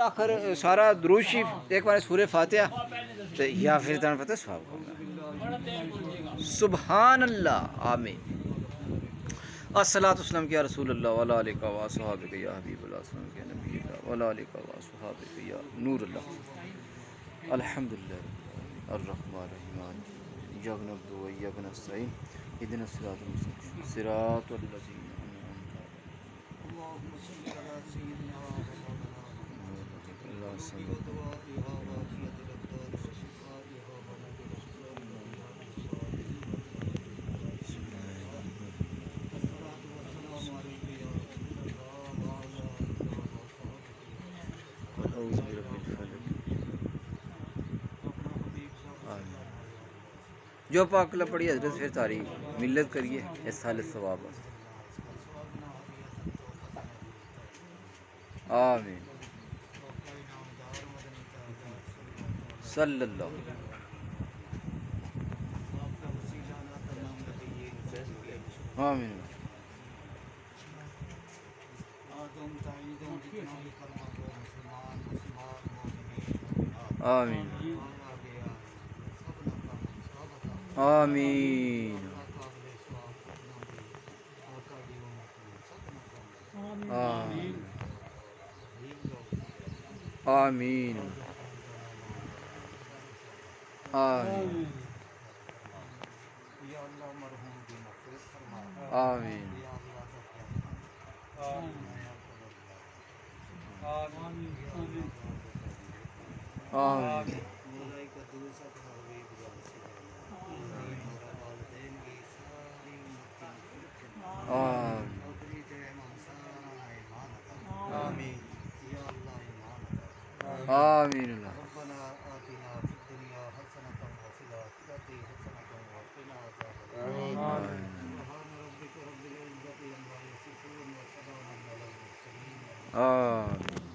آخر سارا درود شریف ایک بار سورہ فاتحہ یا پھر تمہیں پتہ سواب ہوگا. سبحان اللہ. آمین. الصلاۃ والسلام یا رسول اللہ وعلی آلک و اصحابک یا حبیب اللہ وسلم یا نبی اللہ وعلی آلک و اصحابک یا نور اللہ. الحمدللہ الرحمن الرحیم ایاک نعبد و ایاک نستعین اهدنا الصراط المستقیم صراط الذین انعمت علیہم اللهم صل على سيدنا غير محمد ودوائها وعافية الأبدان وشفائها ونور الأبصار الصلاة والسلام عليك يا رسول الله وعلى آلك وصحبك قل اعوذ برب الفلق. اپنا حبیب صاحب آمین. جو پاک اللہ پڑھی حضرت پھر تاریخ ملت کریے اس سال ثواب. آمین. صلی اللہ علیہ وسلم. آمین. آمین. آمین. آمین. آمین. آمین. یا اللہ مرحوم کی مغفرت فرما. آمین. یا اللہ آمین. آمین. مولائی کا دوسرا حبیب والدین کی ساری امت کی مغفرت فرما. آمین. اپنی تیرے مسان ایمان عطا. آمین. یا اللہ ایمان عطا. آمین. ربنا آتنا فی الدنیا حسنة وفی الآخرة حسنة وقنا عذاب النار. سبحان ربک رب العزة عما یصفون وسلام علی المرسلین. آمین.